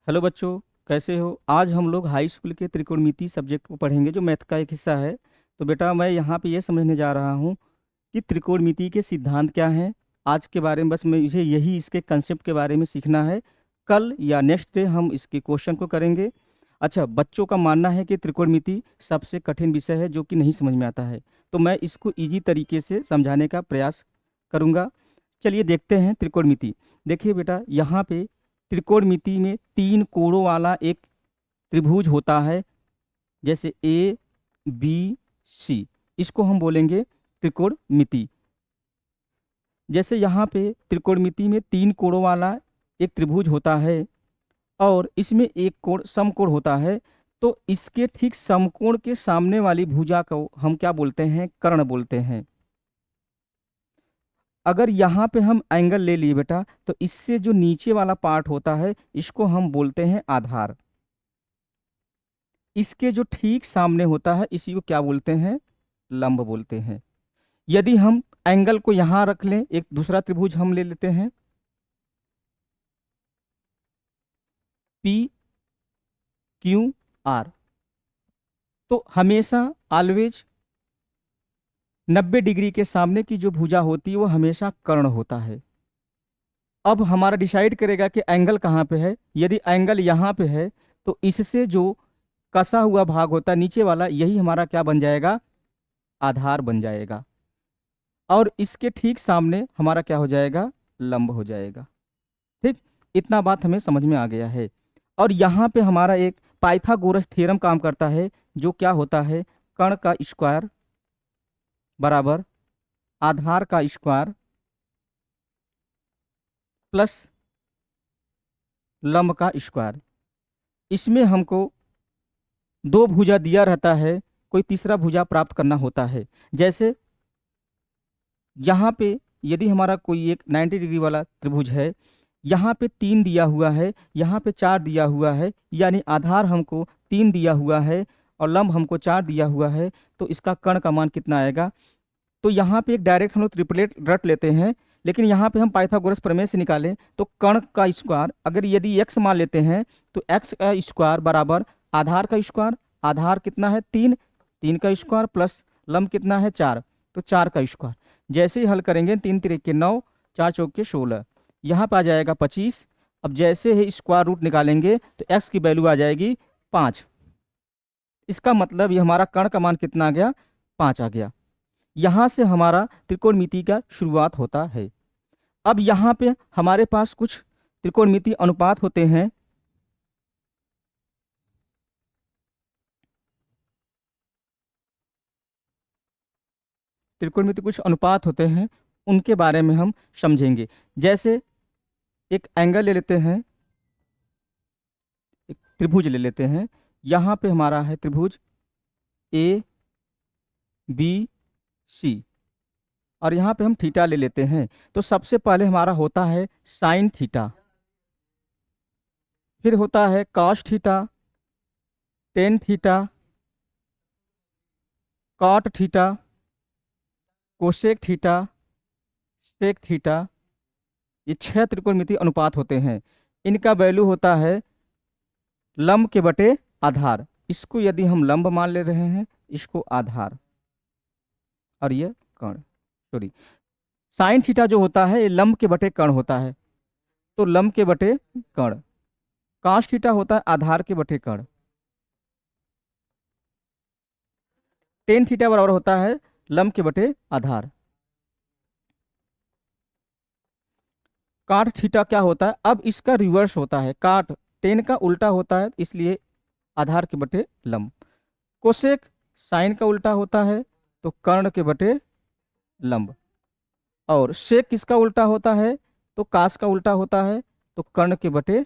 Hello बच्चों, कैसे हो। आज हम लोग हाई स्कूल के त्रिकोणमिति सब्जेक्ट को पढ़ेंगे जो मैथ का एक हिस्सा है। तो बेटा मैं यहाँ पे ये समझने जा रहा हूँ कि त्रिकोणमिति के सिद्धांत क्या हैं। आज के बारे में बस मुझे यही इसके कंसेप्ट के बारे में सीखना है। कल या नेक्स्ट डे हम इसके क्वेश्चन को करेंगे। अच्छा, बच्चों का मानना है कि त्रिकोणमिति सबसे कठिन विषय है जो कि नहीं समझ में आता है। तो मैं इसको इजी तरीके से समझाने का प्रयास करूँगा। चलिए देखते हैं त्रिकोणमिति। देखिए बेटा, यहाँ पे त्रिकोणमिति में तीन कोणों वाला एक त्रिभुज होता है, जैसे ए बी सी। इसको हम बोलेंगे त्रिकोणमिति। जैसे यहाँ पे त्रिकोणमिति में तीन कोणों वाला एक त्रिभुज होता है और इसमें एक कोण समकोण होता है। तो इसके ठीक समकोण के सामने वाली भुजा को हम क्या बोलते हैं? कर्ण बोलते हैं। अगर यहाँ पे हम एंगल ले लिए बेटा, तो इससे जो नीचे वाला पार्ट होता है इसको हम बोलते हैं आधार। इसके जो ठीक सामने होता है इसी को क्या बोलते हैं? लंब बोलते हैं। यदि हम एंगल को यहाँ रख लें, एक दूसरा त्रिभुज हम ले लेते हैं, पी क्यू आर। तो हमेशा ऑलवेज 90 डिग्री के सामने की जो भुजा होती है वो हमेशा कर्ण होता है। अब हमारा डिसाइड करेगा कि एंगल कहाँ पे है। यदि एंगल यहाँ पे है तो इससे जो कसा हुआ भाग होता है नीचे वाला, यही हमारा क्या बन जाएगा? आधार बन जाएगा। और इसके ठीक सामने हमारा क्या हो जाएगा? लंब हो जाएगा। ठीक, इतना बात हमें समझ में आ गया है। और यहाँ पे हमारा एक पाइथागोरस थ्योरम काम करता है, जो क्या होता है? कर्ण का स्क्वायर बराबर आधार का स्क्वायर प्लस लंब का स्क्वायर। इसमें हमको दो भुजा दिया रहता है, कोई तीसरा भुजा प्राप्त करना होता है। जैसे यहाँ पे यदि हमारा कोई एक 90 डिग्री वाला त्रिभुज है, यहाँ पे 3 दिया हुआ है, यहाँ पे 4 दिया हुआ है, यानी आधार हमको 3 दिया हुआ है और लंब हमको 4 दिया हुआ है। तो इसका कर्ण का मान कितना आएगा? तो यहाँ पे एक डायरेक्ट हम लोग ट्रिपलेट रट लेते हैं, लेकिन यहाँ पे हम पाइथागोरस प्रमेय से निकालें तो कर्ण का स्क्वायर अगर यदि x मान लेते हैं तो x का स्क्वायर बराबर आधार का स्क्वायर। आधार कितना है? 3। 3 का स्क्वायर प्लस लंब कितना है? 4। तो 4 का स्क्वायर। जैसे ही हल करेंगे 3 तिरके 9, 4 चौके 16, यहाँ पे आ जाएगा 25। अब जैसे ही स्क्वायर रूट निकालेंगे तो x की वैल्यू आ जाएगी 5। इसका मतलब ये हमारा कर्ण का मान कितना आ गया? 5 आ गया। यहाँ से हमारा त्रिकोणमिति का शुरुआत होता है। अब यहाँ पे हमारे पास कुछ त्रिकोणमिति अनुपात होते हैं। त्रिकोणमिति कुछ अनुपात होते हैं, उनके बारे में हम समझेंगे। जैसे एक एंगल ले लेते हैं, एक त्रिभुज ले लेते हैं। यहाँ पे हमारा है त्रिभुज ए बी सी और यहाँ पे हम थीटा ले लेते हैं। तो सबसे पहले हमारा होता है साइन थीटा, फिर होता है cos theta, tan theta, cot theta, cosec theta, sec theta. ये 6 त्रिकोणमिति अनुपात होते हैं। इनका वैल्यू होता है लंब के बटे आधार। इसको यदि हम लंब मान ले रहे हैं, इसको आधार, और ये कर्ण, सॉरी, साइन थीटा जो होता है ये लंब के बटे कर्ण होता है, तो लंब के बटे कर्ण। कॉस थीटा होता है आधार के बटे कर्ण। टेन थीटा बराबर होता है लंब के बटे आधार। काट थीटा क्या होता है? अब इसका रिवर्स होता है, काट टेन का उल्टा होता है, इसलिए आधार के बटे लंब। कोसेक साइन का उल्टा होता है, तो कर्ण के बटे लंब। और सेक किसका उल्टा होता है? तो कास का उल्टा होता है, तो कर्ण के बटे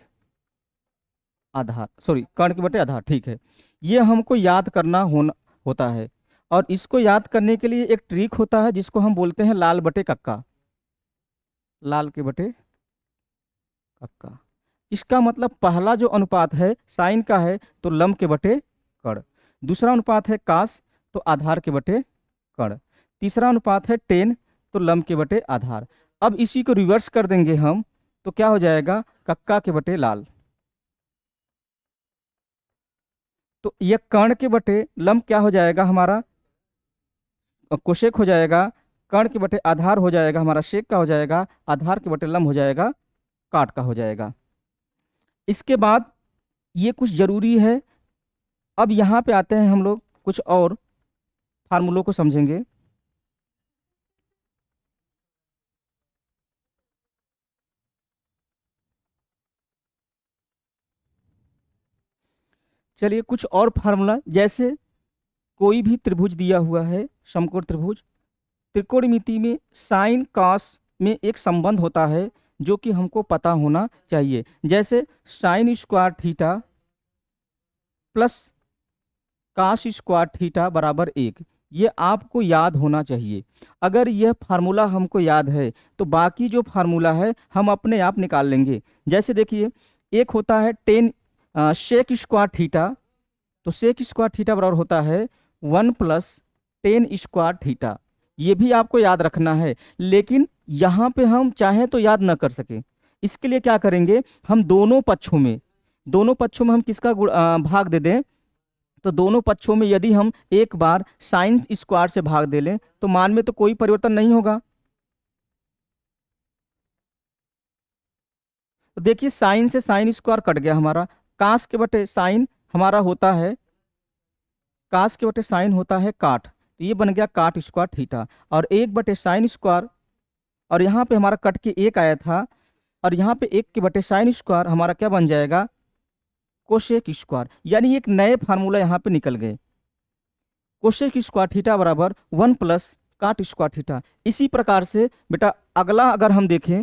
आधार, सॉरी, कर्ण के बटे आधार। ठीक है, ये हमको याद करना होता है। और इसको याद करने के लिए एक ट्रिक होता है जिसको हम बोलते हैं लाल बटे कक्का। लाल के बटे कक्का। इसका मतलब पहला जो अनुपात है साइन का है, तो लंब के बटे कर्ण। दूसरा अनुपात है कास, तो आधार के बटे कर्ण। तीसरा अनुपात है टेन, तो लंब के बटे आधार। अब इसी को रिवर्स कर देंगे हम, तो क्या हो जाएगा? कक्का के बटे लाल। तो यह कर्ण के बटे लंब क्या हो जाएगा हमारा, कोशेक हो जाएगा। कर्ण के बटे आधार हो जाएगा हमारा शेक का हो जाएगा। आधार के बटे लंब हो जाएगा काट का हो जाएगा। इसके बाद ये कुछ जरूरी है। अब यहाँ पे आते हैं हम लोग कुछ और फार्मूलों को समझेंगे। चलिए कुछ और फार्मूला, जैसे कोई भी त्रिभुज दिया हुआ है, समकोण त्रिभुज, त्रिकोणमिति में साइन कॉस में एक संबंध होता है जो कि हमको पता होना चाहिए। जैसे sign square theta plus cos square theta बराबर 1, ये आपको याद होना चाहिए। अगर यह फार्मूला हमको याद है तो बाकी जो फार्मूला है हम अपने आप निकाल लेंगे। जैसे देखिए, एक होता है सेक स्क्वायर थीटा, तो सेक स्क्वायर थीटा बराबर होता है 1 प्लस टेन स्क्वायर थीटा। ये भी आपको याद रखना है, लेकिन यहाँ पे हम चाहें तो याद ना कर सके। इसके लिए क्या करेंगे, हम दोनों पक्षों में हम किसका भाग दे दें, तो दोनों पक्षों में यदि हम एक बार साइन स्क्वायर से भाग दे लें तो मान में तो कोई परिवर्तन नहीं होगा। तो देखिए, साइन से साइन स्क्वायर कट गया हमारा। कास के बटे साइन हमारा होता है, कास के बटे साइन होता है काट, तो ये बन गया काट स्क्वायर थीटा। और 1/साइन स्क्वायर, और यहाँ पे हमारा कट के 1 आया था, और यहाँ पे 1/साइन स्क्वायर हमारा क्या बन जाएगा, कोशेक स्क्वायर। यानी एक नए फार्मूला यहाँ पे निकल गए। कोशेक स्क्वायर थीटा बराबर 1 प्लस काट स्क्वायर थीटा। इसी प्रकार से बेटा अगला अगर हम देखें,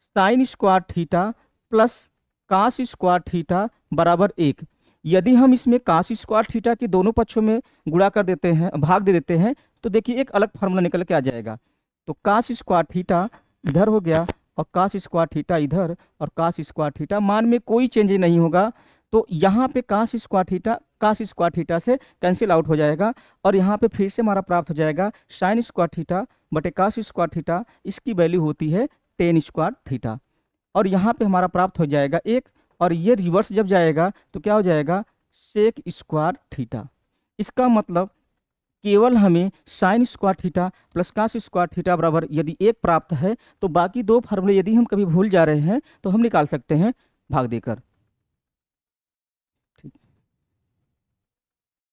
sine square theta plus cos square theta बराबर 1, यदि हम इसमें कास स्क्वायर थीटा के दोनों पक्षों में गुणा कर देते हैं, भाग दे देते हैं, तो देखिए एक अलग फार्मूला निकल के आ जाएगा। तो कास स्क्वायर थीटा इधर हो गया और कास स्क्वायर थीटा इधर, और कास स्क्वायर थीटा मान में कोई चेंज नहीं होगा। तो यहाँ पे कास स्क्वायर थीटा से कैंसिल आउट हो जाएगा, और यहाँ पे फिर से हमारा प्राप्त हो जाएगा साइन स्क्वायर थीटा बटे कास स्क्वायर थीटा। इसकी वैल्यू होती है टेन स्क्वायर थीटा, और यहाँ पे हमारा प्राप्त हो जाएगा 1, और ये रिवर्स जब जाएगा तो क्या हो जाएगा, सेक स्क्वायर थीटा। इसका मतलब केवल हमें sine square theta plus cos square theta बराबर यदि 1 प्राप्त है, तो बाकी दो फार्मूले यदि हम कभी भूल जा रहे हैं तो हम निकाल सकते हैं भाग देकर।